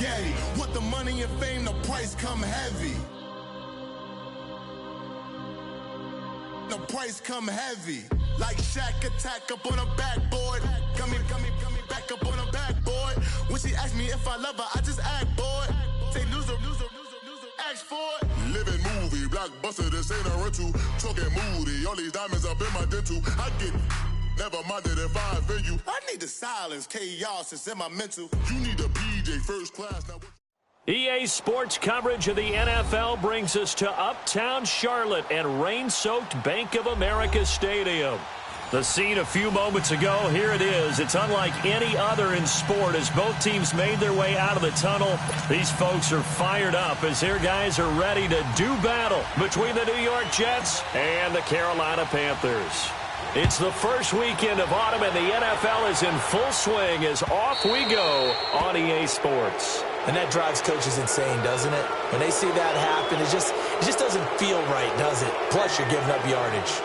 spaghetti. With the money and fame, the price come heavy. The price come heavy. Like Shaq attack up on a backboard. Gummy, back up on a backboard. When she asked me if I love her, I just act bored. Say loser, ask for it. Living movie, blockbuster, this ain't a rental. Talking moody, all these diamonds up in my dental. I get never minded if I offend you. I need the silence, chaos is in my mental. You need a PJ first class. Now EA Sports coverage of the NFL brings us to Uptown Charlotte and rain-soaked Bank of America Stadium. The scene a few moments ago, here it is. It's unlike any other in sport as both teams made their way out of the tunnel. These folks are fired up as their guys are ready to do battle between the New York Jets and the Carolina Panthers. It's the first weekend of autumn and the NFL is in full swing as off we go on EA Sports. And that drives coaches insane, doesn't it? When they see that happen, it just doesn't feel right, does it? Plus, you're giving up yardage.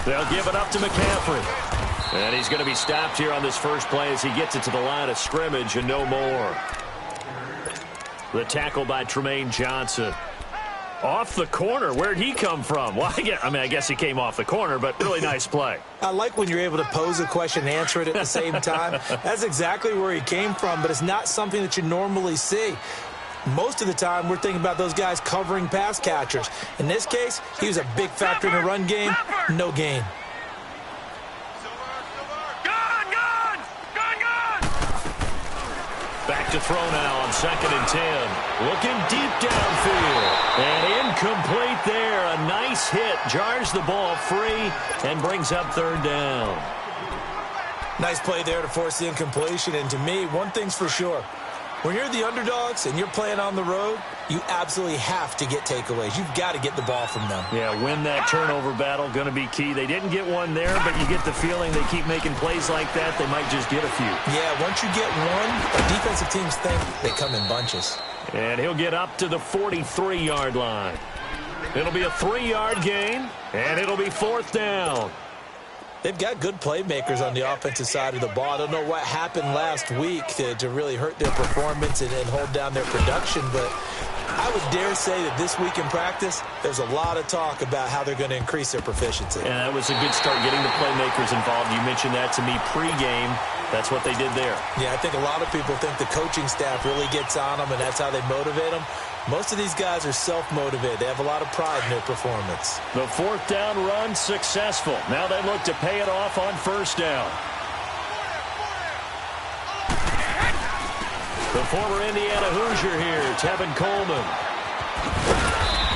They'll give it up to McCaffrey. And he's going to be stopped here on this first play as he gets it to the line of scrimmage and no more. The tackle by Tremaine Johnson. Off the corner. Where'd he come from? Well, I guess he came off the corner, but really nice play. I like when you're able to pose a question and answer it at the same time. That's exactly where he came from, but it's not something that you normally see. Most of the time, we're thinking about those guys covering pass catchers. In this case, he was a big factor in the run game. No gain. Back to throw now on 2nd and 10. Looking deep downfield. And incomplete there. A nice hit. Jars the ball free and brings up 3rd down. Nice play there to force the incompletion. And to me, one thing's for sure. When you're the underdogs and you're playing on the road, you absolutely have to get takeaways. You've got to get the ball from them. Yeah, win that turnover battle, going to be key. They didn't get one there, but you get the feeling they keep making plays like that, they might just get a few. Yeah, once you get one, defensive teams think they come in bunches. And he'll get up to the 43-yard line. It'll be a 3-yard gain, and it'll be 4th down. They've got good playmakers on the offensive side of the ball. I don't know what happened last week to really hurt their performance and hold down their production, but I would dare say that this week in practice, there's a lot of talk about how they're going to increase their proficiency. And that was a good start getting the playmakers involved. You mentioned that to me pregame. That's what they did there. Yeah, I think a lot of people think the coaching staff really gets on them, and that's how they motivate them. Most of these guys are self-motivated. They have a lot of pride in their performance. The 4th down run successful. Now they look to pay it off on 1st down. The former Indiana Hoosier here, Tevin Coleman.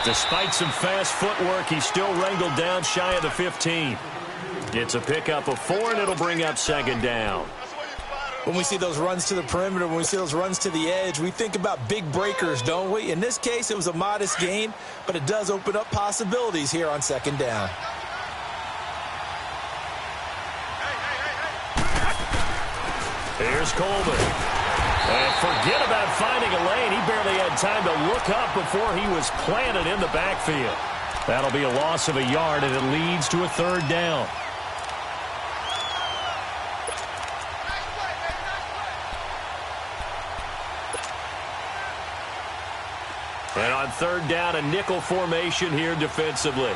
Despite some fast footwork, he's still wrangled down shy of the 15. It's a pickup of 4, and it'll bring up 2nd down. When we see those runs to the perimeter, when we see those runs to the edge, we think about big breakers, don't we? In this case, it was a modest gain, but it does open up possibilities here on 2nd down. Here's Coleman. And forget about finding a lane. He barely had time to look up before he was planted in the backfield. That'll be a loss of a yard, and it leads to a 3rd down. And on 3rd down, a nickel formation here defensively.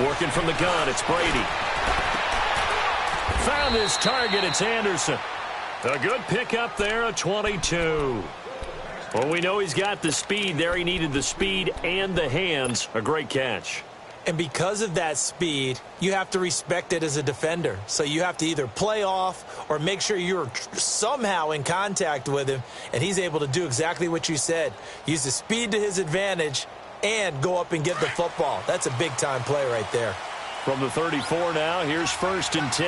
Working from the gun, it's Brady. Found his target, it's Anderson. A good pickup there, a 22. Well, we know he's got the speed there. He needed the speed and the hands. A great catch. And because of that speed, you have to respect it as a defender. So you have to either play off or make sure you're somehow in contact with him, and he's able to do exactly what you said. Use the speed to his advantage and go up and get the football. That's a big-time play right there. From the 34 now, here's 1st and 10.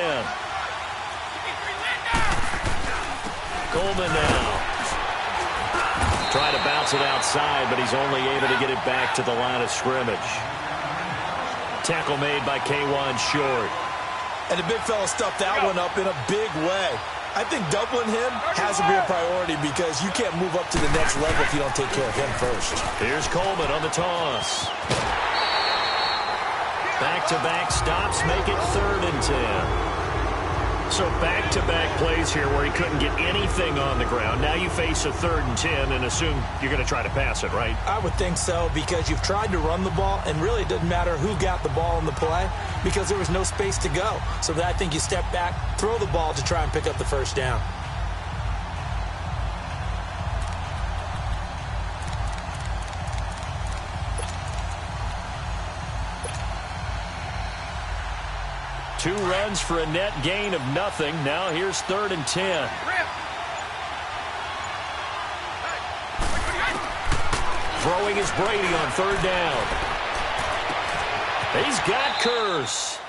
Coleman now. Trying to bounce it outside, but he's only able to get it back to the line of scrimmage. Tackle made by K'Wan Short. And the big fella stuffed that one up in a big way. I think doubling him has to be a priority because you can't move up to the next level if you don't take care of him first. Here's Coleman on the toss. Back-to-back stops make it 3rd and 10. So back-to-back plays here where he couldn't get anything on the ground. Now you face a 3rd and 10 and assume you're going to try to pass it, right? I would think so because you've tried to run the ball, and really it doesn't matter who got the ball in the play because there was no space to go. So I think you step back, throw the ball to try and pick up the 1st down. Two runs for a net gain of nothing. Now here's 3rd and 10. Throwing is Brady on 3rd down. He's got Curse.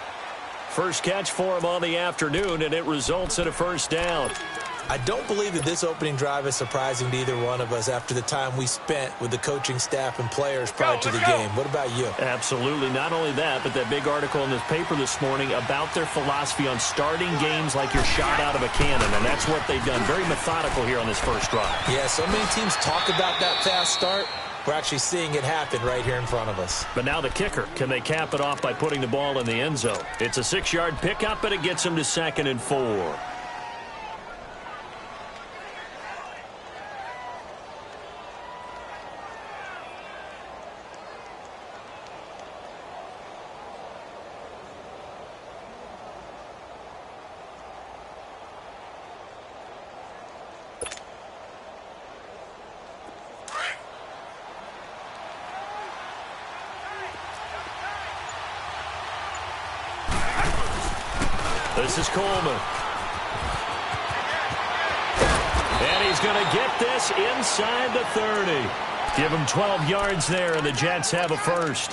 First catch for him on the afternoon, and it results in a 1st down. I don't believe that this opening drive is surprising to either one of us after the time we spent with the coaching staff and players prior to the game. What about you? Absolutely. Not only that, but that big article in this paper this morning about their philosophy on starting games like you're shot out of a cannon, and that's what they've done. Very methodical here on this first drive. Yeah, so many teams talk about that fast start. We're actually seeing it happen right here in front of us. But now the kicker. Can they cap it off by putting the ball in the end zone? It's a 6-yard pickup, and it gets them to 2nd and 4. This is Coleman. And he's going to get this inside the 30. Give him 12 yards there, and the Jets have a 1st.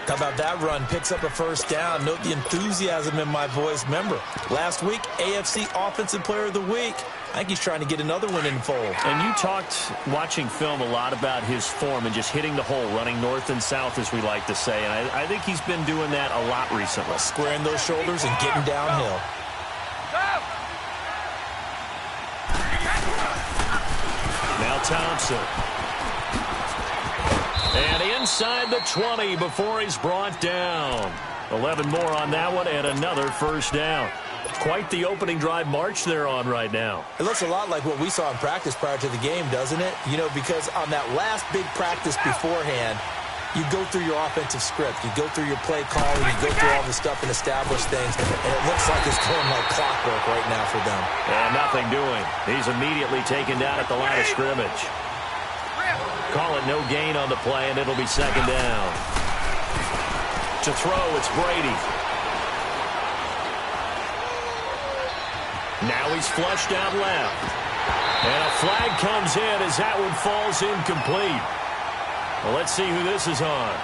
How about that run? Picks up a 1st down. Note the enthusiasm in my voice. Remember, last week, AFC Offensive Player of the Week. I think he's trying to get another one in the fold. And you talked, watching film, a lot about his form and just hitting the hole, running north and south, as we like to say. And I think he's been doing that a lot recently. Squaring those shoulders and getting downhill. Now Thompson. And inside the 20 before he's brought down. 11 more on that one and another 1st down. Quite the opening drive march they're on right now. It looks a lot like what we saw in practice prior to the game, doesn't it? You know, because on that last big practice beforehand, you go through your offensive script. You go through your play calling. You go through all the stuff and establish things. And it looks like it's going like clockwork right now for them. And nothing doing. He's immediately taken down at the line of scrimmage. Call it no gain on the play, and it'll be 2nd down. To throw, it's Brady. Now he's flushed out left. And a flag comes in as that one falls incomplete. Well, let's see who this is on.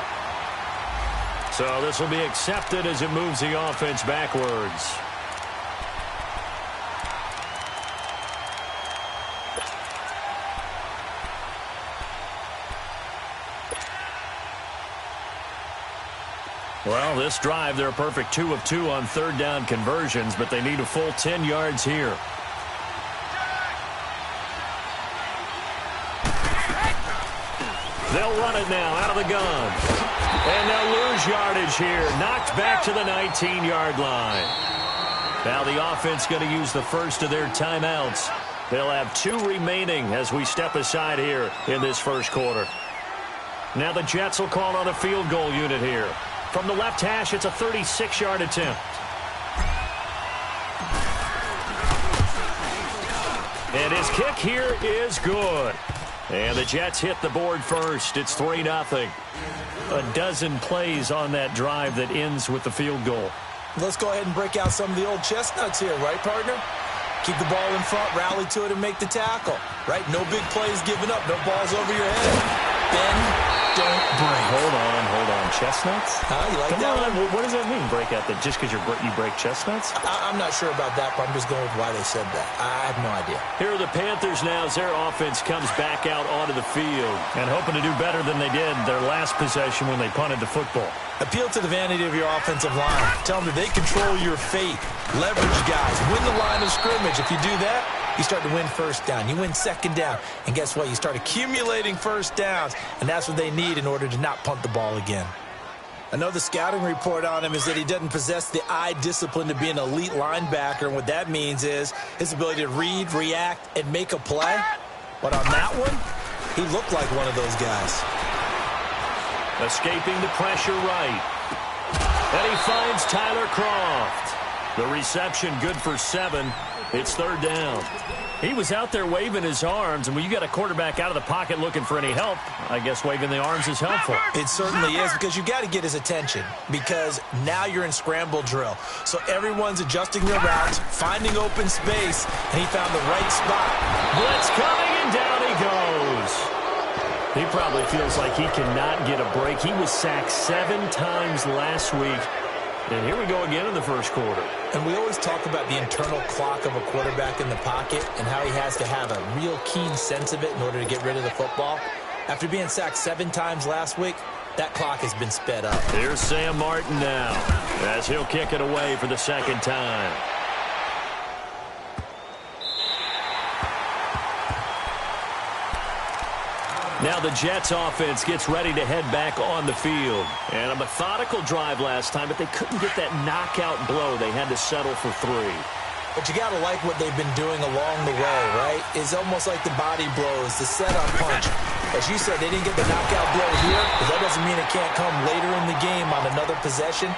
So this will be accepted as it moves the offense backwards. Well, this drive, they're a perfect 2 of 2 on 3rd down conversions, but they need a full 10 yards here. They'll run it now out of the gun. And they'll lose yardage here. Knocked back to the 19-yard line. Now the offense going to use the first of their timeouts. They'll have 2 remaining as we step aside here in this first quarter. Now the Jets will call on a field goal unit here. From the left hash, it's a 36-yard attempt. And his kick here is good. And the Jets hit the board first. It's 3-0. A dozen plays on that drive that ends with the field goal. Let's go ahead and break out some of the old chestnuts here, right, partner? Keep the ball in front, rally to it, and make the tackle, right? No big plays given up, no balls over your head. Bend, don't break. Hold on. Chestnuts? Huh? You like Come that on. one? What does that mean? break out that just because you break chestnuts? I'm not sure about that, but I'm just going with why they said that. I have no idea. Here are the Panthers now as their offense comes back out onto the field and hoping to do better than they did their last possession when they punted the football. Appeal to the vanity of your offensive line. Tell them that they control your fate. Leverage guys. Win the line of scrimmage. If you do that, you start to win first down. You win second down. And guess what? You start accumulating first downs. And that's what they need in order to not punt the ball again. I know the scouting report on him is that he doesn't possess the eye discipline to be an elite linebacker. And what that means is his ability to read, react, and make a play. But on that one, he looked like one of those guys. Escaping the pressure right. And he finds Tyler Kroft. The reception good for 7. It's third down. He was out there waving his arms, and when you got a quarterback out of the pocket looking for any help, I guess waving the arms is helpful. It certainly is, because you got to get his attention, because now you're in scramble drill. So everyone's adjusting their routes, finding open space, and he found the right spot. Blitz coming, and down he goes. He probably feels like he cannot get a break. He was sacked 7 times last week. And here we go again in the first quarter. And we always talk about the internal clock of a quarterback in the pocket and how he has to have a real keen sense of it in order to get rid of the football. After being sacked 7 times last week, that clock has been sped up. Here's Sam Martin now as he'll kick it away for the second time. Now the Jets offense gets ready to head back on the field. And a methodical drive last time, but they couldn't get that knockout blow. They had to settle for 3. But you got to like what they've been doing along the way, right? It's almost like the body blows, the setup punch. As you said, they didn't get the knockout blow here, but that doesn't mean it can't come later in the game on another possession.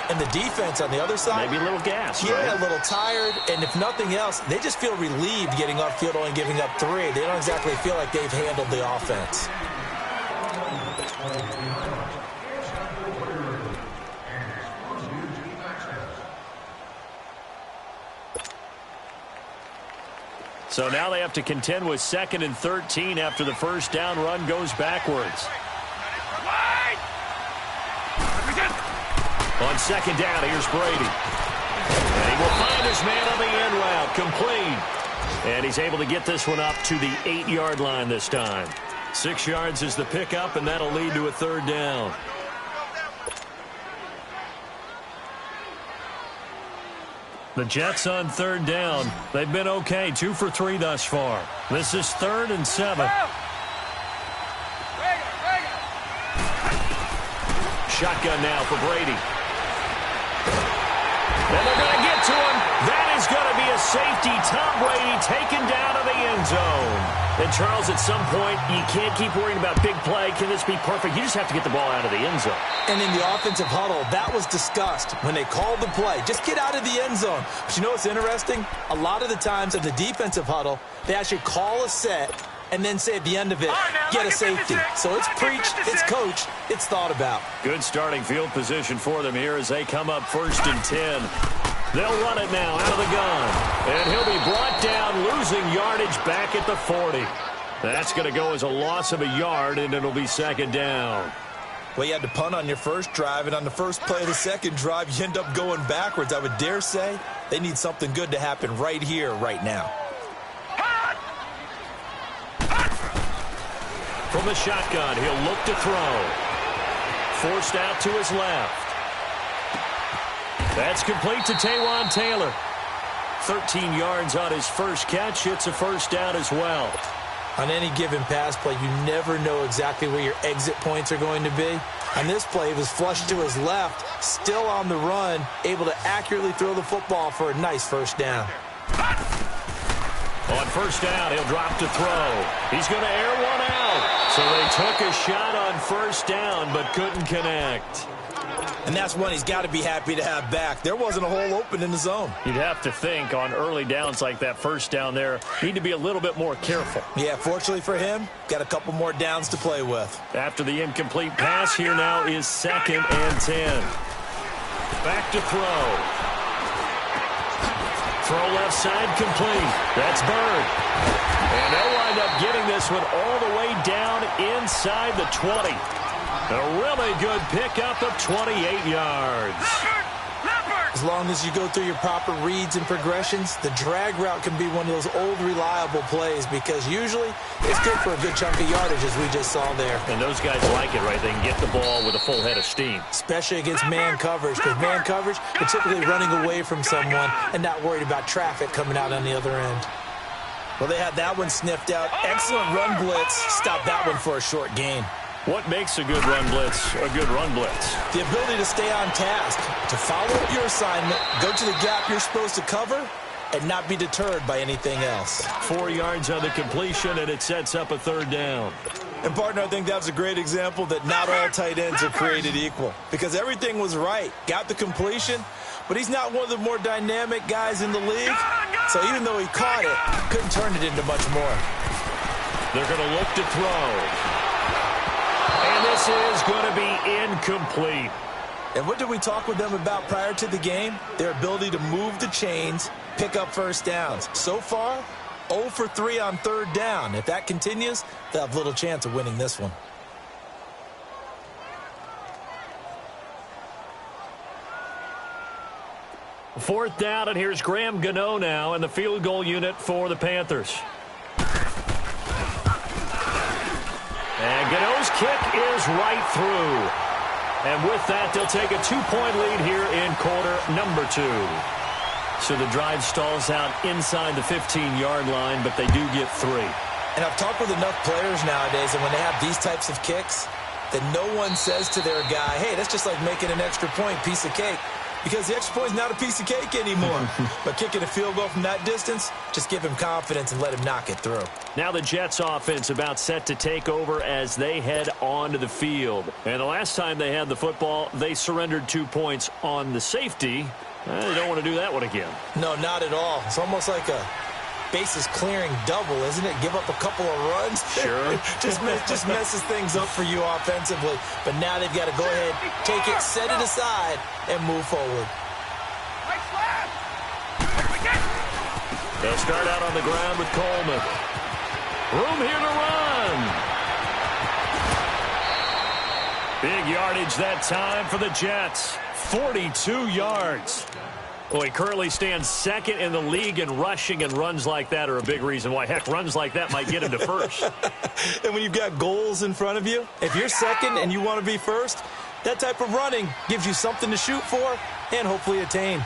And the defense on the other side, maybe a little gas, yeah, right? A little tired. And if nothing else, they just feel relieved getting off field only giving up 3. They don't exactly feel like they've handled the offense. So now they have to contend with 2nd and 13 after the first down run goes backwards. On 2nd down, here's Brady. And he will find his man on the end route, complete. And he's able to get this one up to the 8-yard line this time. 6 yards is the pickup, and that'll lead to a third down. The Jets on third down. They've been okay, 2 for 3 thus far. This is 3rd and 7. Shotgun now for Brady. And they're going to get to him. That is going to be a safety. Tom Brady taken down to the end zone. And, Charles, at some point, you can't keep worrying about big play. Can this be perfect? You just have to get the ball out of the end zone. And in the offensive huddle, that was discussed when they called the play. Just get out of the end zone. But you know what's interesting? A lot of the times in the defensive huddle, they actually call a set and then say at the end of it, get a safety. So it's preached, it's coached, it's thought about. Good starting field position for them here as they come up 1st and 10. They'll run it now out of the gun. And he'll be brought down, losing yardage back at the 40. That's going to go as a loss of a yard, and it'll be 2nd down. Well, you had to punt on your first drive, and on the first play of the second drive, you end up going backwards. I would dare say they need something good to happen right here, right now. From the shotgun, he'll look to throw. Forced out to his left. That's complete to Taywan Taylor. 13 yards on his first catch. It's a first down as well. On any given pass play, you never know exactly where your exit points are going to be. On this play, he was flushed to his left, still on the run, able to accurately throw the football for a nice first down. On first down, he'll drop to throw. He's going to air one out. So they took a shot on first down, but couldn't connect. And that's one he's got to be happy to have back. There wasn't a hole open in the zone. You'd have to think on early downs like that first down there, need to be a little bit more careful. Yeah, fortunately for him, got a couple more downs to play with. After the incomplete pass, here now is 2nd and 10. Back to throw. Throw left side complete. That's Bird. And they'll wind up getting this one all the way down inside the 20. A really good pickup of 28 yards. as long as you go through your proper reads and progressions, the drag route can be one of those old reliable plays because usually it's good for a good chunk of yardage, as we just saw there. And those guys like it, right? They can get the ball with a full head of steam. Especially against man coverage, because man coverage, you're typically running away from someone and not worried about traffic coming out on the other end. Well, they had that one sniffed out. Excellent run blitz. Stop that one for a short gain. What makes a good run blitz a good run blitz? The ability to stay on task, to follow up your assignment, go to the gap you're supposed to cover, and not be deterred by anything else. 4 yards on the completion, and it sets up a third down. And, partner, I think that was a great example that not all tight ends are created equal because everything was right. Got the completion, but he's not one of the more dynamic guys in the league. So even though he caught it, couldn't turn it into much more. They're going to look to throw. And this is going to be incomplete. And what did we talk with them about prior to the game? Their ability to move the chains, pick up first downs. So far, 0 for 3 on third down. If that continues, they'll have little chance of winning this one. Fourth down, and here's Graham Gano now in the field goal unit for the Panthers. And Gano's kick is right through. And with that, they'll take a 2-point lead here in quarter number 2. So the drive stalls out inside the 15-yard line, but they do get 3. And I've talked with enough players nowadays, and when they have these types of kicks, that no one says to their guy, hey, that's just like making an extra point, piece of cake. Because the extra point is not a piece of cake anymore. But kicking a field goal from that distance, just give him confidence and let him knock it through. Now the Jets offense about set to take over as they head onto the field. And the last time they had the football, they surrendered 2 points on the safety. They don't want to do that one again. No, not at all. It's almost like a bases clearing double, isn't it? Give up a couple of runs. Sure. just messes things up for you offensively. But now they've got to go ahead, take it, set it aside, and move forward. They'll start out on the ground with Coleman. Room here to run. Big yardage that time for the Jets. 42 yards. Well, he currently stands second in the league in rushing, and runs like that are a big reason why. Heck, runs like that might get him to first. And when you've got goals in front of you, if you're second and you want to be first, that type of running gives you something to shoot for and hopefully attain.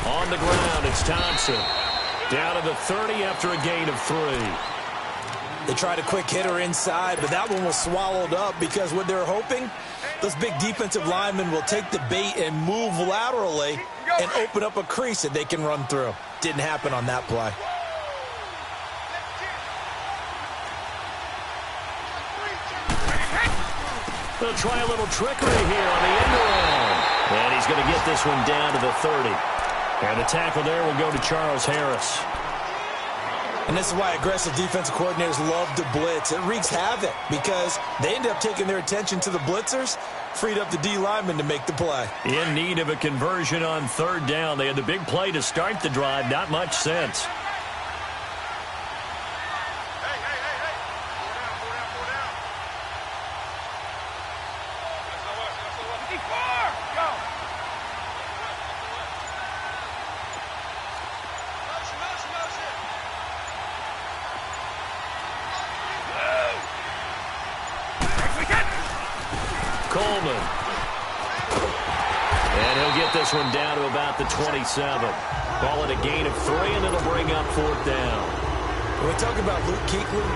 On the ground, it's Thompson. Down to the 30 after a gain of 3. They tried a quick hitter inside, but that one was swallowed up because what they're hoping, those big defensive linemen will take the bait and move laterally and open up a crease that they can run through. Didn't happen on that play. They'll try a little trickery here on the end around. And he's going to get this one down to the 30. And the tackle there will go to Charles Harris. And this is why aggressive defensive coordinators love to blitz. It wreaks havoc because they end up taking their attention to the blitzers, freed up the D lineman to make the play. In need of a conversion on third down. They had the big play to start the drive. Not much sense. Coleman. And he'll get this one down to about the 27. Call it a gain of 3, and it'll bring up fourth down. When we talk about Luke Kuechly,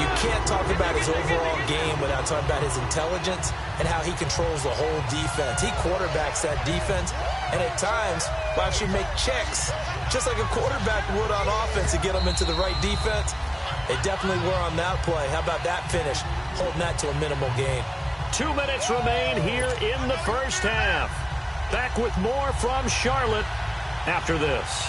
you can't talk about his overall game without talking about his intelligence and how he controls the whole defense. He quarterbacks that defense, and at times will actually make checks, just like a quarterback would on offense to get them into the right defense. They definitely were on that play. How about that finish? Holding that to a minimal gain. 2 minutes remain here in the first half. Back with more from Charlotte after this.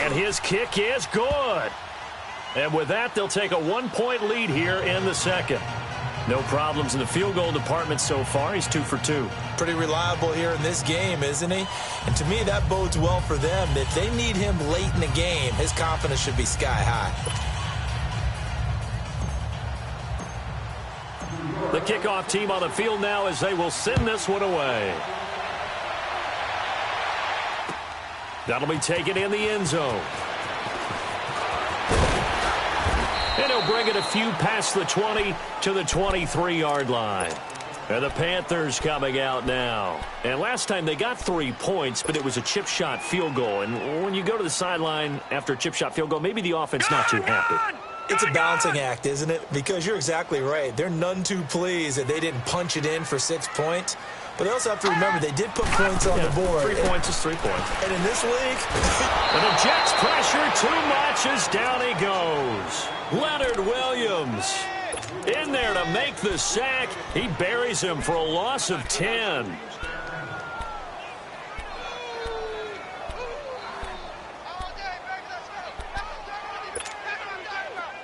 And his kick is good. And with that, they'll take a 1-point lead here in the second. No problems in the field goal department so far. He's 2 for 2. Pretty reliable here in this game, isn't he? And to me, that bodes well for them. If they need him late in the game, his confidence should be sky high. kickoff team on the field now as they will send this one away. That'll be taken in the end zone. And he'll bring it a few past the 20 to the 23-yard line. And the Panthers coming out now. And last time they got 3 points, but it was a chip shot field goal. And when you go to the sideline after a chip shot field goal, maybe the offense not too happy. It's a balancing act, isn't it? Because you're exactly right. They're none too pleased that they didn't punch it in for 6 points. But they also have to remember they did put points on the board. 3 points is 3 points. And in this league... and the Jets pressure too much as down he goes. Leonard Williams in there to make the sack. He buries him for a loss of 10.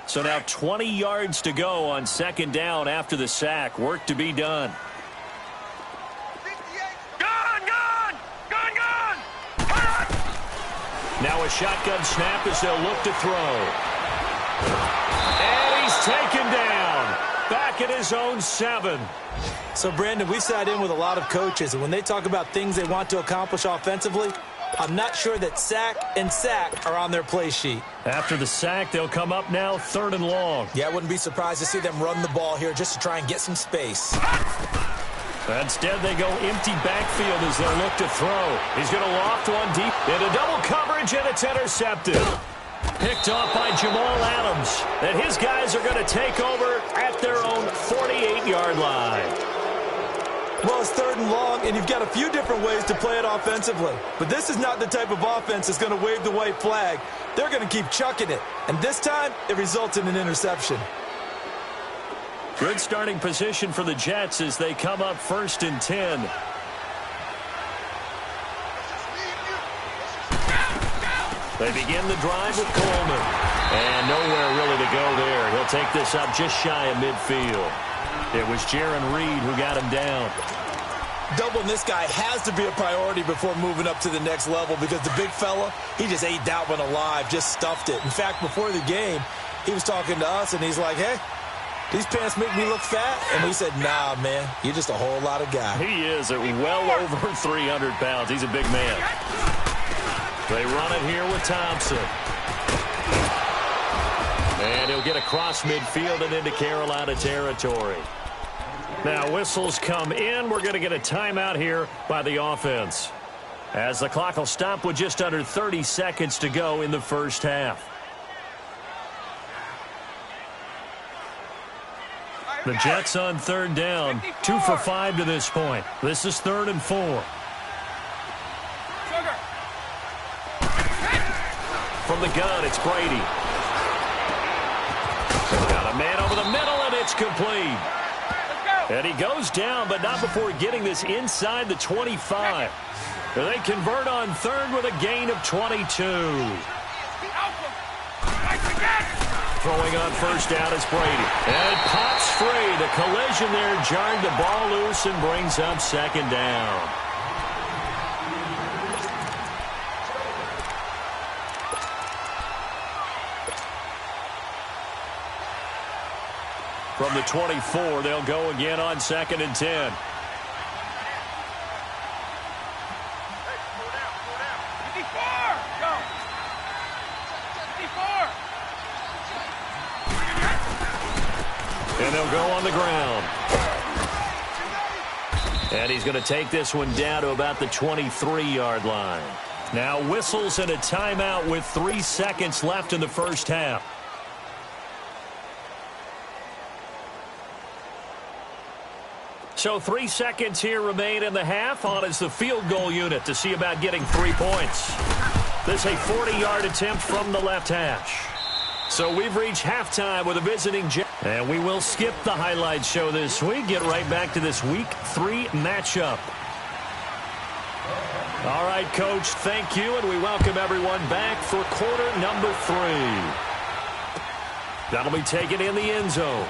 So now 20 yards to go on second down after the sack. Work to be done. Now a shotgun snap as they'll look to throw. And he's taken down. Back at his own 7. So, Brandon, we sat in with a lot of coaches, and when they talk about things they want to accomplish offensively, I'm not sure that sack and sack are on their play sheet. After the sack, they'll come up now 3rd and long. Yeah, I wouldn't be surprised to see them run the ball here just to try and get some space. Instead, they go empty backfield as they look to throw. He's going to loft one deep into double coverage, and it's intercepted. Picked off by Jamal Adams. And his guys are going to take over at their own 48-yard line. Well, it's 3rd and long, and you've got a few different ways to play it offensively. But this is not the type of offense that's going to wave the white flag. They're going to keep chucking it. And this time, it results in an interception. Good starting position for the Jets as they come up 1st and 10. They begin the drive with Coleman. And nowhere really to go there. He'll take this up just shy of midfield. It was Jaron Reed who got him down. Doubling this guy has to be a priority before moving up to the next level because the big fella, he just ate that one alive, just stuffed it. In fact, before the game, he was talking to us, and he's like, hey, these pants make me look fat? And we said, nah, man, you're just a whole lot of guy. He is at well over 300 pounds. He's a big man. They run it here with Thompson. And he'll get across midfield and into Carolina territory. Now whistles come in. We're going to get a timeout here by the offense, as the clock will stop with just under 30 seconds to go in the first half. The Jets on 3rd down, 2 for 5 to this point. This is 3rd and 4. From the gun, it's Brady. Got a man over the middle, and it's complete. And he goes down, but not before getting this inside the 25. And they convert on 3rd with a gain of 22. Throwing on 1st down is Brady. And it pops free. The collision there jarred the ball loose and brings up 2nd down. From the 24, they'll go again on 2nd and 10. And they'll go on the ground. And he's going to take this one down to about the 23-yard line. Now whistles and a timeout with 3 seconds left in the first half. So 3 seconds here remain in the half. On is the field goal unit to see about getting 3 points. This is a 40-yard attempt from the left hash. So we've reached halftime with a visiting Jet. And we will skip the highlight show this week. Get right back to this Week 3 matchup. All right, Coach, thank you. And we welcome everyone back for quarter number 3. That'll be taken in the end zone.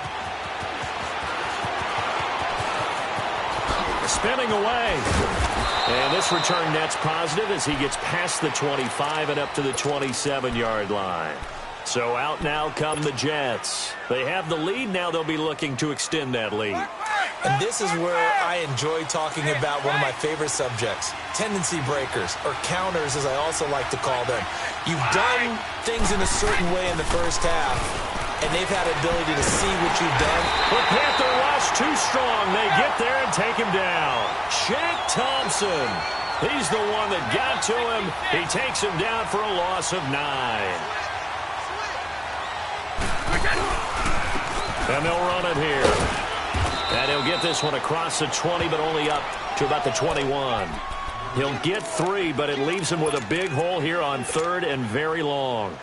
Spinning away. And this return net's positive as he gets past the 25 and up to the 27-yard line. So out now come the Jets. They have the lead. Now they'll be looking to extend that lead. And this is where I enjoy talking about one of my favorite subjects, tendency breakers, or counters as I also like to call them. You've done things in a certain way in the first half, and they've had the ability to see what you've done. The Panther rush too strong. They get there and take him down. Shaq Thompson. He's the one that got to him. He takes him down for a loss of 9. And they'll run it here. And he'll get this one across the 20, but only up to about the 21. He'll get 3, but it leaves him with a big hole here on 3rd and very long.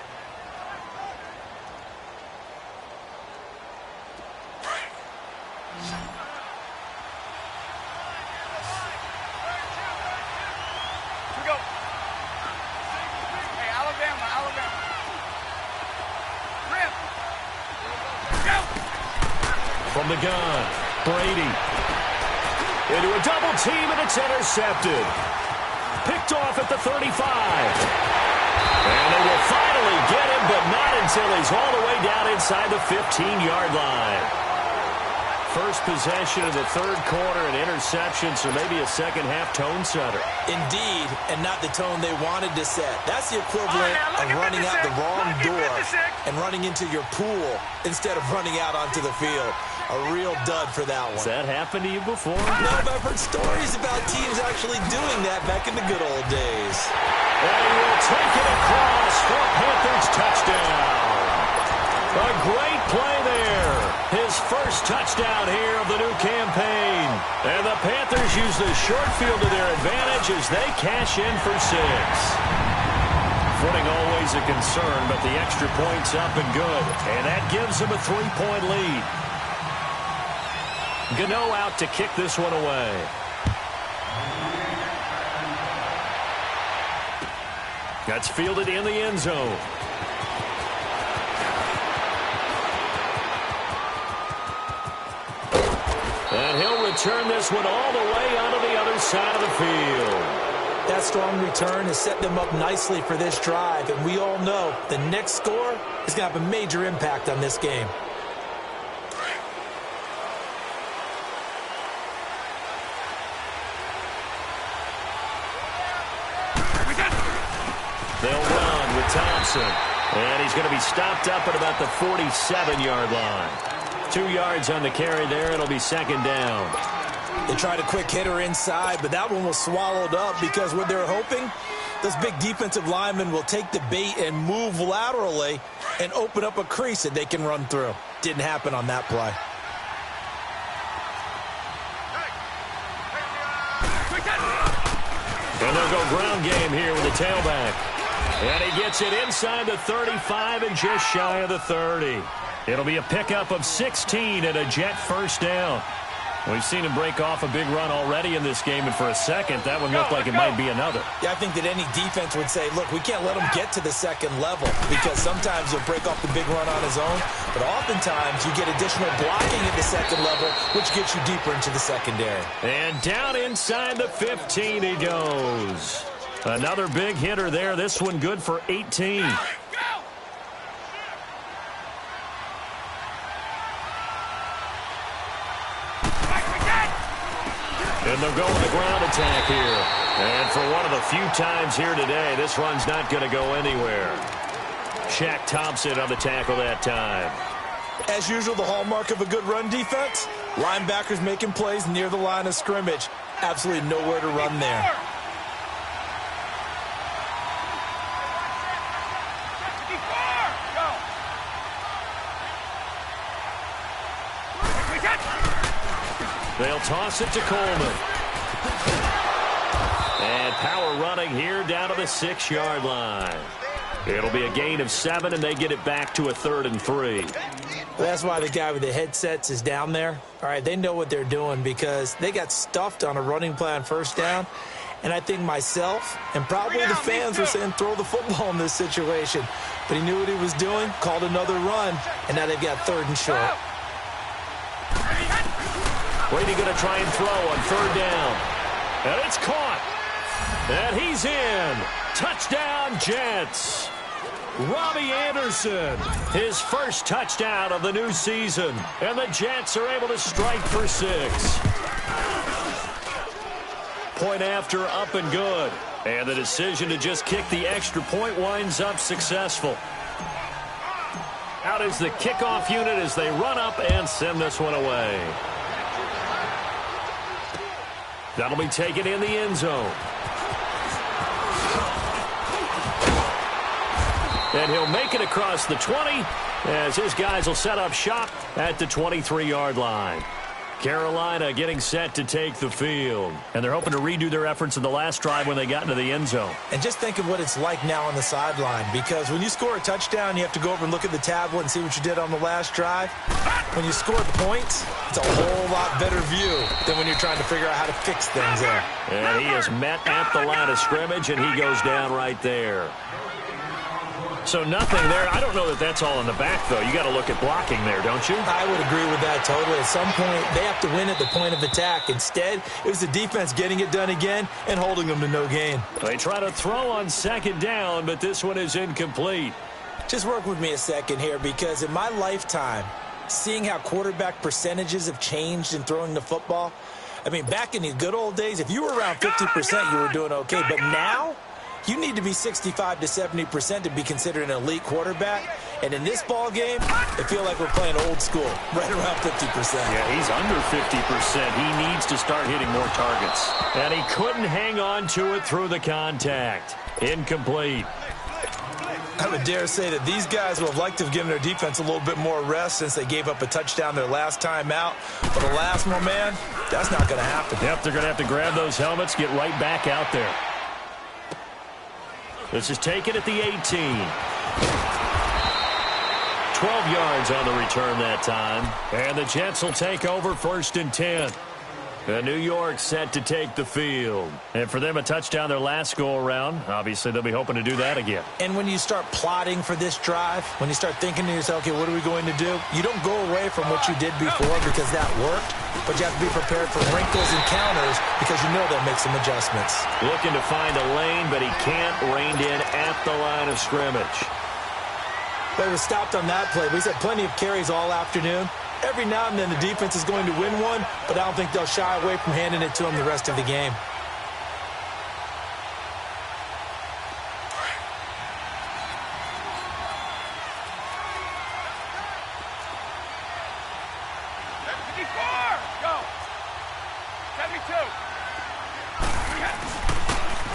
From the gun, Brady. Into a double team, and it's intercepted. Picked off at the 35. And they will finally get him, but not until he's all the way down inside the 15-yard line. First possession of the 3rd quarter, an interception, so maybe a second-half tone setter. Indeed, and not the tone they wanted to set. That's the equivalent of running out the wrong door and running into your pool instead of running out onto the field. A real dud for that one. Has that happened to you before? No, but I've heard stories about teams actually doing that back in the good old days. And he will take it across for Panthers touchdown. A great play there. His first touchdown here of the new campaign. And the Panthers use the short field to their advantage as they cash in for 6. Footing always a concern, but the extra point's up and good. And that gives them a 3-point lead. Gano out to kick this one away. That's fielded in the end zone. And he'll return this one all the way onto the other side of the field. That strong return has set them up nicely for this drive, and we all know the next score is going to have a major impact on this game. They'll run with Thompson. And he's going to be stopped up at about the 47-yard line. 2 yards on the carry there. It'll be 2nd down. They tried a quick hitter inside, but that one was swallowed up because what they're hoping, those big defensive linemen will take the bait and move laterally and open up a crease that they can run through. Didn't happen on that play. And they'll go ground game here with the tailback. And he gets it inside the 35 and just shy of the 30. It'll be a pickup of 16 and a Jet first down. We've seen him break off a big run already in this game, and for a second, that one looked like it might be another. Yeah, I think that any defense would say, look, we can't let him get to the second level because sometimes he'll break off the big run on his own, but oftentimes you get additional blocking at the second level, which gets you deeper into the secondary. And down inside the 15 he goes. Another big hitter there. This one good for 18. And they'll go on the ground attack here. And for one of the few times here today, this run's not going to go anywhere. Shaq Thompson on the tackle that time. As usual, the hallmark of a good run defense, linebackers making plays near the line of scrimmage. Absolutely nowhere to run there. They'll toss it to Coleman. And power running here down to the 6-yard line. It'll be a gain of 7, and they get it back to a 3rd and 3. That's why the guy with the headsets is down there. All right, they know what they're doing because they got stuffed on a running play on first down. And I think myself and probably the fans were saying throw the football in this situation. But he knew what he was doing, called another run, and now they've got 3rd and short. Brady going to try and throw on 3rd down. And it's caught. And he's in. Touchdown, Jets. Robbie Anderson, his first touchdown of the new season. And the Jets are able to strike for 6. Point after, up and good. And the decision to just kick the extra point winds up successful. Out is the kickoff unit as they run up and send this one away. That'll be taken in the end zone. And he'll make it across the 20 as his guys will set up shop at the 23-yard line. Carolina getting set to take the field. And they're hoping to redo their efforts in the last drive when they got into the end zone. And just think of what it's like now on the sideline, because when you score a touchdown, you have to go over and look at the tablet and see what you did on the last drive. When you score points, it's a whole lot better view than when you're trying to figure out how to fix things there. And he is met at the line of scrimmage, and he goes down right there. So nothing there. I don't know that that's all in the back, though. You got to look at blocking there, don't you? I would agree with that totally. At some point, they have to win at the point of attack. Instead, it was the defense getting it done again and holding them to no gain. They try to throw on second down, but this one is incomplete. Just work with me a second here, because in my lifetime, seeing how quarterback percentages have changed in throwing the football, I mean, back in the good old days, if you were around 50%, you were doing okay. But now, you need to be 65 to 70% to be considered an elite quarterback. And in this ball game, I feel like we're playing old school, right around 50%. Yeah, he's under 50%. He needs to start hitting more targets. And he couldn't hang on to it through the contact. Incomplete. I would dare say that these guys would have liked to have given their defense a little bit more rest since they gave up a touchdown their last time out. But alas, my man, that's not going to happen. Yep, they're going to have to grab those helmets, get right back out there. This is taken at the 18. 12 yards on the return that time. And the Jets will take over 1st and 10. And New York set to take the field. And for them, a touchdown their last go-around. Obviously, they'll be hoping to do that again. And when you start plotting for this drive, when you start thinking to yourself, okay, what are we going to do? You don't go away from what you did before because that worked. But you have to be prepared for wrinkles and counters because you know they'll make some adjustments. Looking to find a lane, but he can't. Reined in at the line of scrimmage. But he was stopped on that play. We said plenty of carries all afternoon. Every now and then the defense is going to win one, but I don't think they'll shy away from handing it to him the rest of the game.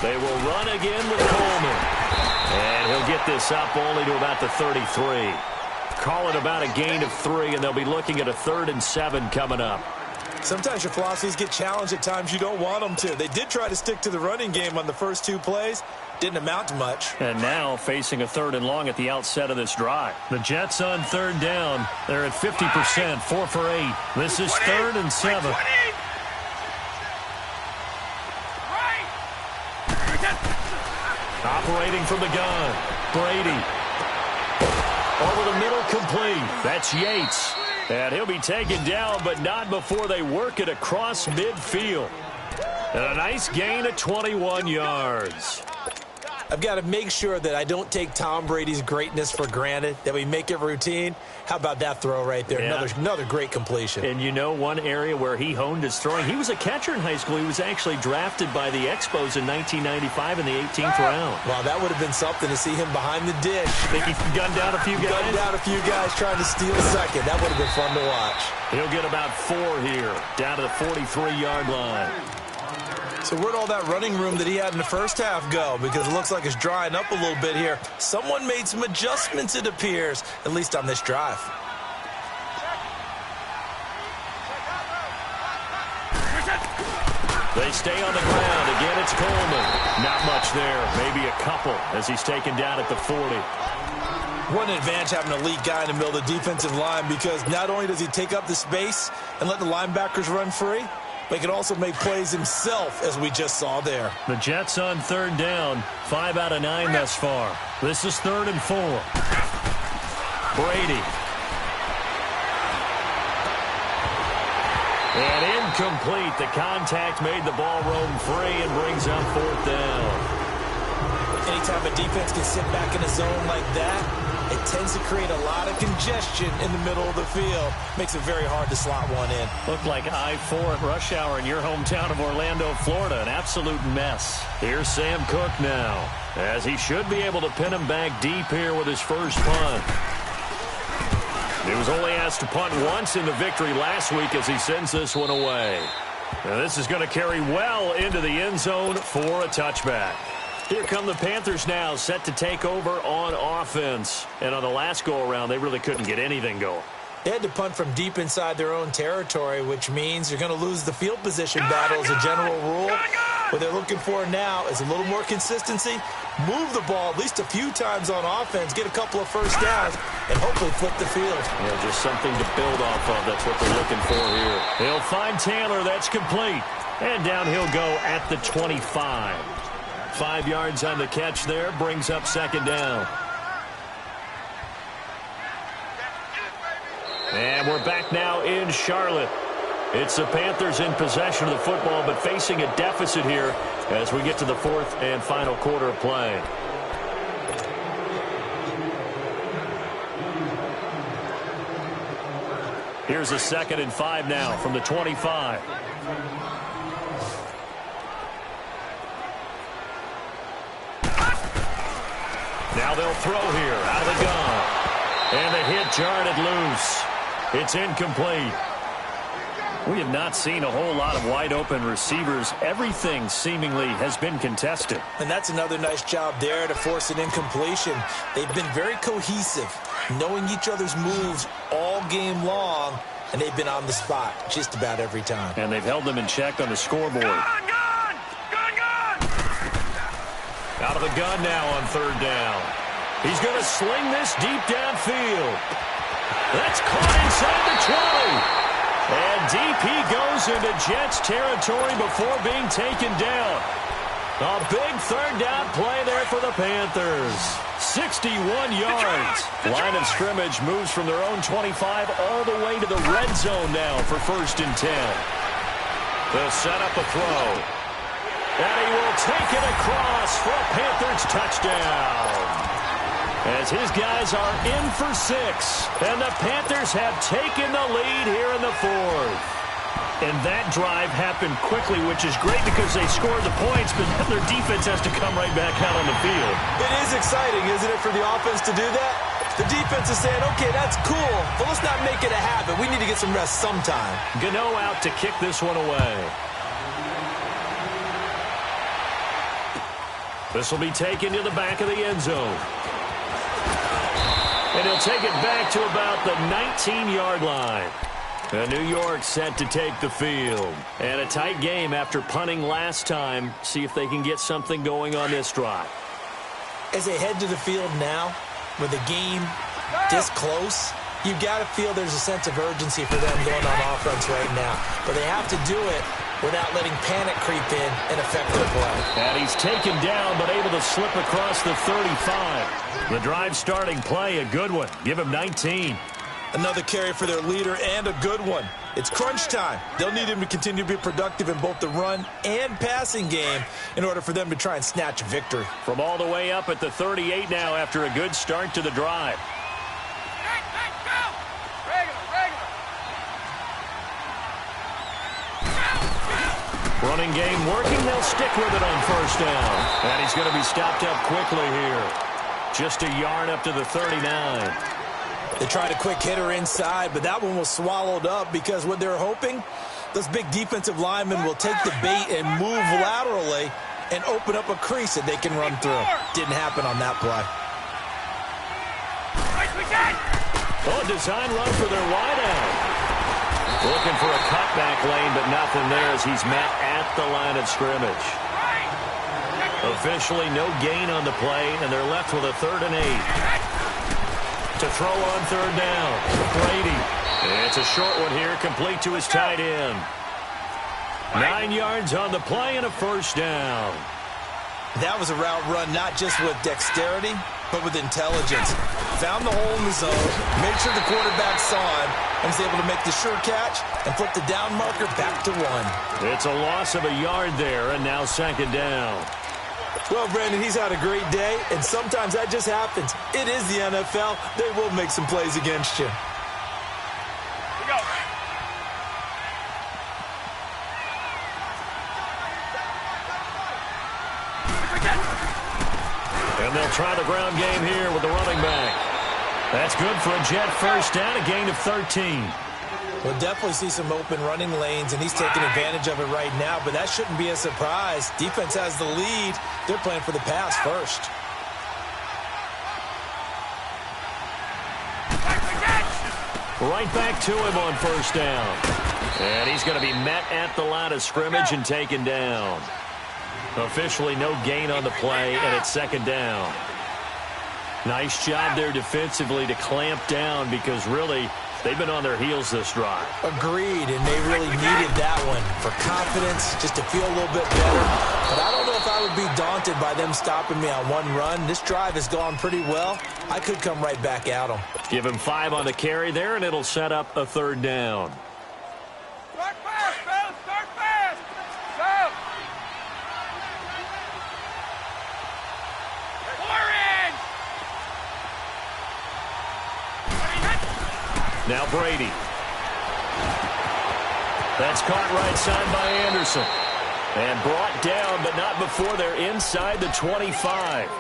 They will run again with Coleman. And he'll get this up only to about the 33. Call it about a gain of 3, and they'll be looking at a 3rd and 7 coming up. Sometimes your philosophies get challenged at times you don't want them to. They did try to stick to the running game on the first 2 plays. Didn't amount to much. And now facing a 3rd and long at the outset of this drive. The Jets on 3rd down. They're at 50%, 4 for 8. This is 3rd and 7. Operating from the gun. Brady. Over the middle, complete. That's Yates. And he'll be taken down, but not before they work it across midfield. And a nice gain of 21 yards. I've got to make sure that I don't take Tom Brady's greatness for granted, that we make it routine. How about that throw right there? Yeah. Another great completion. And you know one area where he honed his throwing? He was a catcher in high school. He was actually drafted by the Expos in 1995 in the 18th round. Wow, that would have been something to see him behind the dish. Think he gunned down a few guys? Gunned down a few guys trying to steal second. That would have been fun to watch. He'll get about 4 here, down to the 43-yard line. So where'd all that running room that he had in the first half go? Because it looks like it's drying up a little bit here. Someone made some adjustments, it appears, at least on this drive. They stay on the ground. Again, it's Coleman. Not much there. Maybe a couple as he's taken down at the 40. What an advantage having an elite guy in the middle of the defensive line, because not only does he take up the space and let the linebackers run free, but he can also make plays himself, as we just saw there. The Jets on 3rd down. 5 out of 9 thus far. This is 3rd and 4. Brady. And incomplete. The contact made the ball roam free and brings up 4th down. Anytime a defense can sit back in a zone like that, it tends to create a lot of congestion in the middle of the field. Makes it very hard to slot one in. Looked like I-4 at rush hour in your hometown of Orlando, Florida. An absolute mess. Here's Sam Cook now, as he should be able to pin him back deep here with his first punt. He was only asked to punt once in the victory last week as he sends this one away. Now this is going to carry well into the end zone for a touchback. Here come the Panthers now, set to take over on offense. And on the last go-around, they really couldn't get anything going. They had to punt from deep inside their own territory, which means you're going to lose the field position battle as a general rule. What they're looking for now is a little more consistency, move the ball at least a few times on offense, get a couple of first downs, and hopefully flip the field. Yeah, just something to build off of. That's what they're looking for here. He'll find Taylor. That's complete. And down he'll go at the 25. 5 yards on the catch there, brings up second down. And we're back now in Charlotte. It's the Panthers in possession of the football, but facing a deficit here as we get to the fourth and final quarter of play. Here's a 2nd and 5 now from the 25. Now they'll throw here out of the gun. And the hit jarred it loose. It's incomplete. We have not seen a whole lot of wide-open receivers. Everything seemingly has been contested. And that's another nice job there to force an incompletion. They've been very cohesive, knowing each other's moves all game long, and they've been on the spot just about every time. And they've held them in check on the scoreboard. Gun! Out of the gun now on 3rd down. He's going to sling this deep downfield. That's caught inside the 20. And deep he goes into Jets territory before being taken down. A big 3rd down play there for the Panthers. 61 yards. Line of scrimmage moves from their own 25 all the way to the red zone now for 1st and 10. They'll set up a throw. And he will take it across for a Panthers touchdown. As his guys are in for 6. And the Panthers have taken the lead here in the 4th. And that drive happened quickly, which is great because they scored the points, but their defense has to come right back out on the field. It is exciting, isn't it, for the offense to do that? The defense is saying, okay, that's cool, but let's not make it a habit. We need to get some rest sometime. Gano out to kick this one away. This will be taken to the back of the end zone. And he'll take it back to about the 19-yard line. New York set to take the field. And a tight game after punting last time. See if they can get something going on this drive. As they head to the field now, with the game this close, you've got to feel there's a sense of urgency for them going on offense right now. But they have to do it without letting panic creep in and affect their play. And he's taken down, but able to slip across the 35. The drive starting play, a good one. Give him 19. Another carry for their leader and a good one. It's crunch time. They'll need him to continue to be productive in both the run and passing game in order for them to try and snatch a victory. From all the way up at the 38 now after a good start to the drive. Running game working. They'll stick with it on 1st down. And he's going to be stopped up quickly here. Just a yard up to the 39. They tried a quick hitter inside, but that one was swallowed up because what they're hoping, those big defensive linemen will take the bait and move laterally and open up a crease that they can run through. Didn't happen on that play. Oh, design run for their wideout. Looking for a cutback lane, but nothing there as he's met at the line of scrimmage. Officially no gain on the play, and they're left with a 3rd and 8. To throw on 3rd down. Brady. It's a short one here, complete to his tight end. 9 yards on the play and a 1st down. That was a route run not just with dexterity, but with intelligence. Found the hole in the zone, made sure the quarterback saw him, and was able to make the sure catch and flip the down marker back to 1. It's a loss of a yard there, and now 2nd down. Well, Brandon, he's had a great day, and sometimes that just happens. It is the NFL. They will make some plays against you. Go. And they'll try the ground game here with the running back. That's good for a Jet first down, a gain of 13. We'll definitely see some open running lanes, and he's taking advantage of it right now, but that shouldn't be a surprise. Defense has the lead. They're playing for the pass first. Right back to him on first down. And he's going to be met at the line of scrimmage and taken down. Officially no gain on the play, and it's second down. Nice job there defensively to clamp down because really they've been on their heels this drive. Agreed, and they really needed that one for confidence, just to feel a little bit better. But I don't know if I would be daunted by them stopping me on one run. This drive has gone pretty well. I could come right back at them. Give him 5 on the carry there, and it'll set up a third down. Start fast, Bill! Start fast! Go! Now Brady. That's caught right side by Anderson. And brought down, but not before they're inside the 25.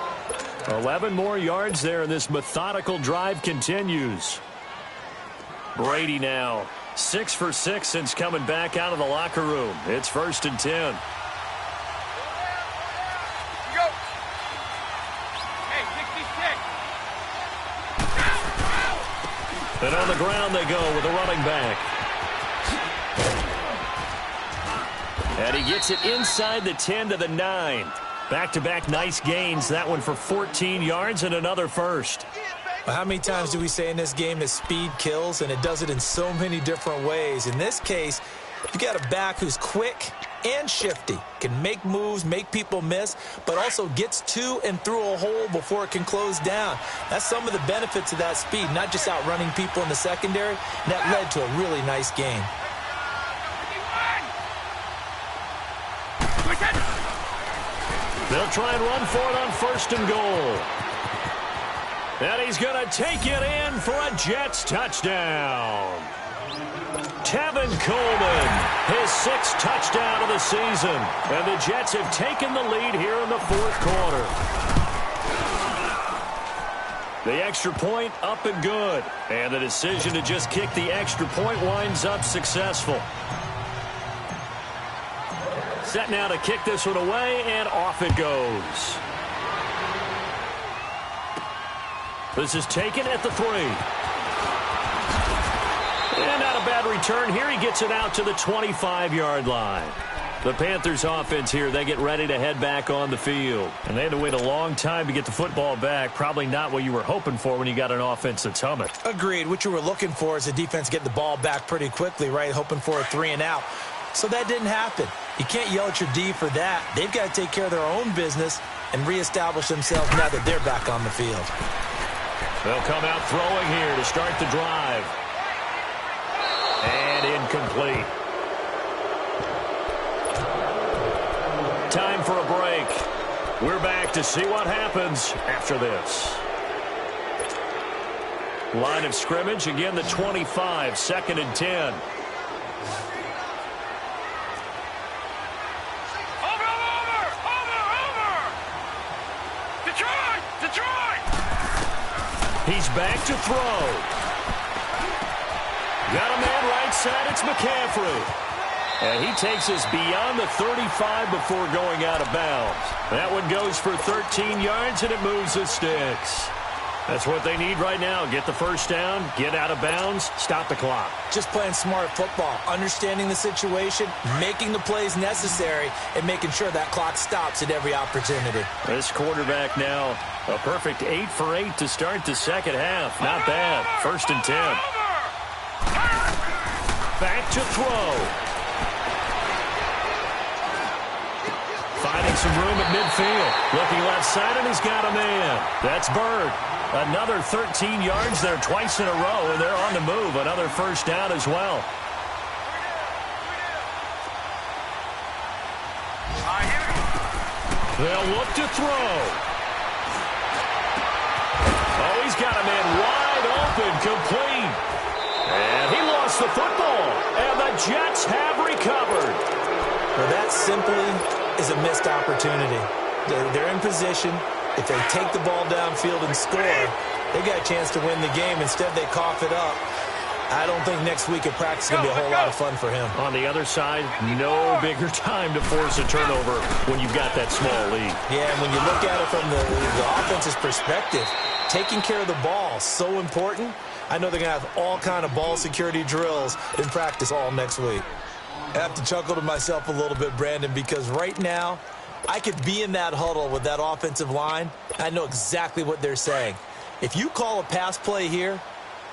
11 more yards there, and this methodical drive continues. Brady now 6 for 6 since coming back out of the locker room. It's 1st and 10. Go! Hey, 66! And on the ground they go with a running back. And he gets it inside the 10 to the 9. Back-to-back nice gains. That one for 14 yards and another first. Well, how many times do we say in this game that speed kills, and it does it in so many different ways? In this case, you got a back who's quick and shifty, can make moves, make people miss, but also gets to and through a hole before it can close down. That's some of the benefits of that speed, not just outrunning people in the secondary. And that led to a really nice game. They'll try and run for it on 1st and goal. And he's going to take it in for a Jets touchdown. Tevin Coleman, his 6th touchdown of the season. And the Jets have taken the lead here in the 4th quarter. The extra point up and good. And the decision to just kick the extra point winds up successful. Set now to kick this one away, and off it goes. This is taken at the 3. And not a bad return here. He gets it out to the 25-yard line. The Panthers offense here, they get ready to head back on the field. And they had to wait a long time to get the football back. Probably not what you were hoping for when you got an offense that's humming. Agreed. What you were looking for is the defense getting the ball back pretty quickly, right? Hoping for a 3 and out. So that didn't happen. You can't yell at your D for that. They've got to take care of their own business and reestablish themselves now that they're back on the field. They'll come out throwing here to start the drive. And incomplete. Time for a break. We're back to see what happens after this. Line of scrimmage, again the 25, 2nd and 10. He's back to throw. Got a man right side. It's McCaffrey. And he takes us beyond the 35 before going out of bounds. That one goes for 13 yards, and it moves the sticks. That's what they need right now. Get the first down, get out of bounds, stop the clock. Just playing smart football, understanding the situation, making the plays necessary, and making sure that clock stops at every opportunity. This quarterback now, a perfect 8 for 8 to start the second half. Not bad. 1st and 10. Back to throw. Finding some room at midfield. Looking left side, and he's got a man. That's Bird. Another 13 yards there twice in a row, and they're on the move. Another first down as well. They'll look to throw. Oh, he's got a man wide open, complete. And he lost the football. And the Jets have recovered. Well, that simply is a missed opportunity. They're in position. If they take the ball downfield and score, they got a chance to win the game. Instead, they cough it up. I don't think next week at practice is going to be a whole lot of fun for him. On the other side, no bigger time to force a turnover when you've got that small lead. Yeah, and when you look at it from the offense's perspective, taking care of the ball, so important. I know they're going to have all kind of ball security drills in practice all next week. I have to chuckle to myself a little bit, Brandon, because right now, I could be in that huddle with that offensive line. I know exactly what they're saying. If you call a pass play here,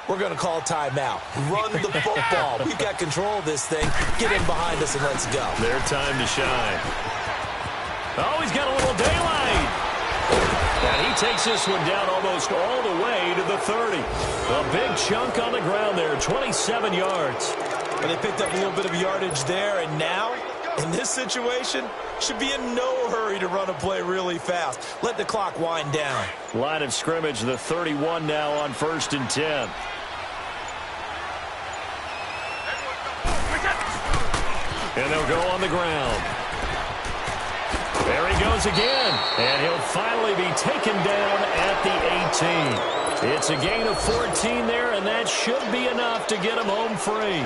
we're going to call timeout. Run the football. We've got control of this thing. Get in behind us and let's go. Their time to shine. Oh, he's got a little daylight. And he takes this one down almost all the way to the 30. A big chunk on the ground there, 27 yards. But they picked up a little bit of yardage there, and now, in this situation, should be in no hurry to run a play really fast. Let the clock wind down. Line of scrimmage, the 31 now on 1st and 10. And they'll go on the ground. There he goes again. And he'll finally be taken down at the 18. It's a gain of 14 there, and that should be enough to get him home free.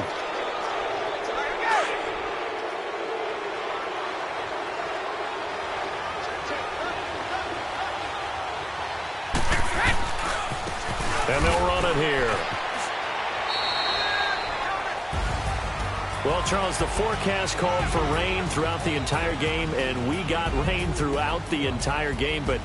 And they'll run it here. Well, Charles, the forecast called for rain throughout the entire game, and we got rain throughout the entire game. But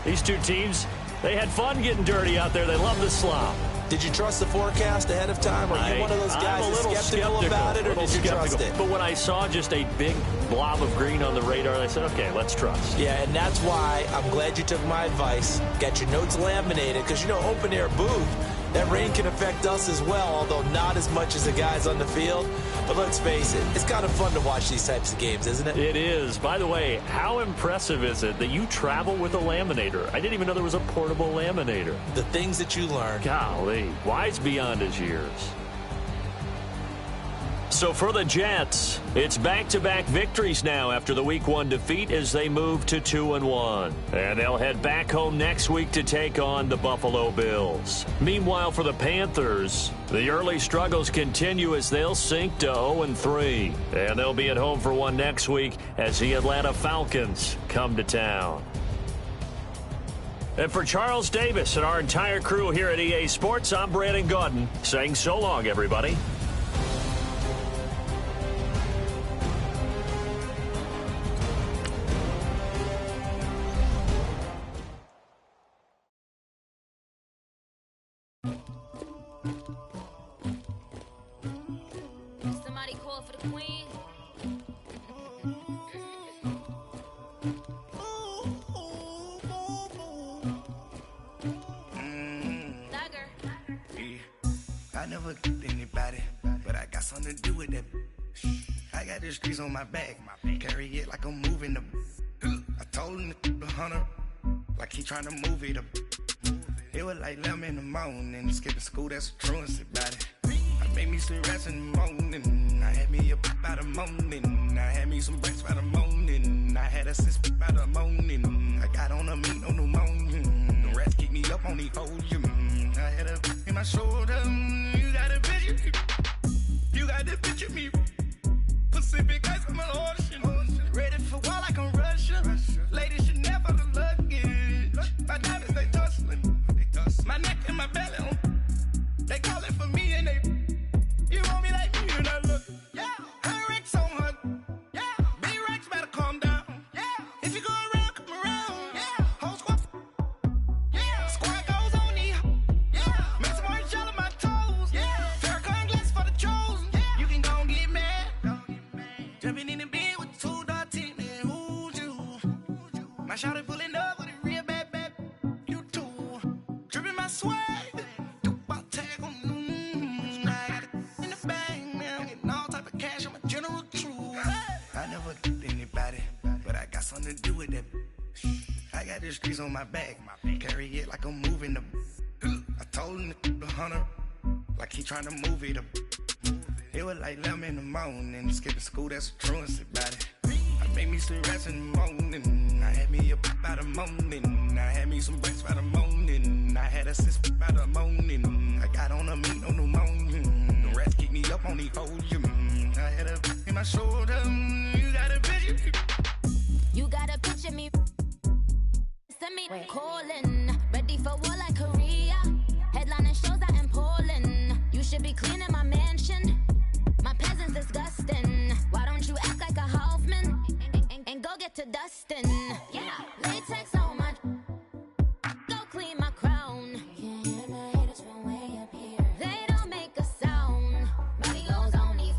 these two teams, they had fun getting dirty out there. They love the slop. Did you trust the forecast ahead of time? Are you one of those guys that's skeptical about it, or did you trust it? But when I saw just a big blob of green on the radar, I said, okay, let's trust. Yeah, and that's why I'm glad you took my advice. Got your notes laminated, because, you know, open-air booth, that rain can affect us as well, although not as much as the guys on the field. But let's face it, it's kind of fun to watch these types of games, isn't it? It is. By the way, how impressive is it that you travel with a laminator? I didn't even know there was a portable laminator. The things that you learn. Golly, wise beyond his years. So for the Jets, it's back-to-back victories now after the Week 1 defeat as they move to 2-1. And they'll head back home next week to take on the Buffalo Bills. Meanwhile, for the Panthers, the early struggles continue as they'll sink to 0-3. And they'll be at home for one next week as the Atlanta Falcons come to town. And for Charles Davis and our entire crew here at EA Sports, I'm Brandon Gaudin saying so long, everybody. Somebody call for the queen. I never get anybody, but I got something to do with that. I got the streets on my back, carry it like I'm moving the. I told him the hunter, like he trying to move it up. It was like 11 in the morning, skipping school, that's a truancy about it. I made me some rats in the morning, I had me up by the morning, I had me some breaks by the morning, I had a sis by the morning, I got on a meat on the morning, the rats keep me up on the ocean, I had a in my shoulder, you got a picture me, you got the picture me, Pacific ice on my ocean, ready for war like I'm Russian, ladies should never the luggage, my diamonds they tussling, my neck and my belly on, they calling for me and they, you want me like me and I look, yeah, her Rex on her, yeah, big Rex better calm down, yeah, if you go around, come around, yeah, whole squad, yeah, squad goes on me, yeah, make some orange gel on my toes, yeah, Farrakhan glass for the chosen, yeah, you can go and get mad, jumping in the bed with 2 dark teeth, man, who's you, my shawty pulling up with a real bad, you too, dripping my swag, I never get anybody, but I got something to do with that. the streets on my back. Carry it like I'm moving the. I told him the hunter, like he trying to move it up. It was like 11 in the morning, skipping school, that's a truancy about it. I made me some rest in the morning, I had me up by the morning. I had me some breaks by the morning, I had a sis by the morning. I got on a meat, no pneumonia. The rats keep me up on the podium. I had a in my shoulder, you got a picture. You gotta picture me. Send me calling, ready for war like Korea. Headlining shows out in Poland. You should be cleaning my mansion. My peasants disgusting. Why don't you act like a Hoffman and go get to dustin'? Yeah, latex on my. Go clean my crown. Can't hear my haters from way up here. They don't make a sound. Body goes on these.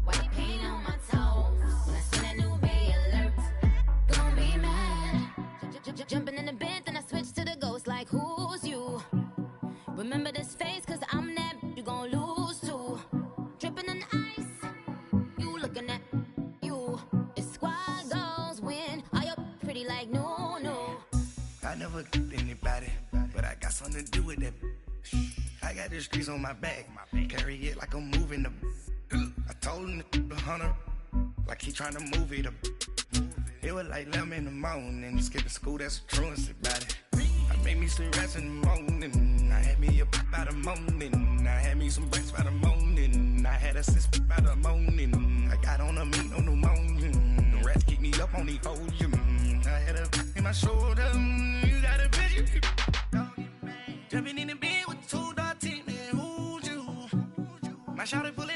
White paint on my toes. When I see that new Bay alert, gonna be mad. Jumping in the bed, then I switch to the ghost like who's you? Remember this face, cause I'm that you gon' lose too. Dripping in ice, you looking at you. It's squad goals win. Are you pretty like no? I never anybody, but I got something to do with that. I got the streets on my back, carry it like I'm moving the. I told him the hunter, like he trying to move it up. It was like 11 in the morning, skipping school, that's a truancy about it. I made me some rest in the morning, I had me up by the morning. I had me some breaks by the morning, I had a sis by the morning. I got on a meat, no pneumonia. The rats keep me up on the podium. I had a in my shoulder, you got a picture. Jumping in the bed with 2 dark teeth, man, who's you? My shawty pull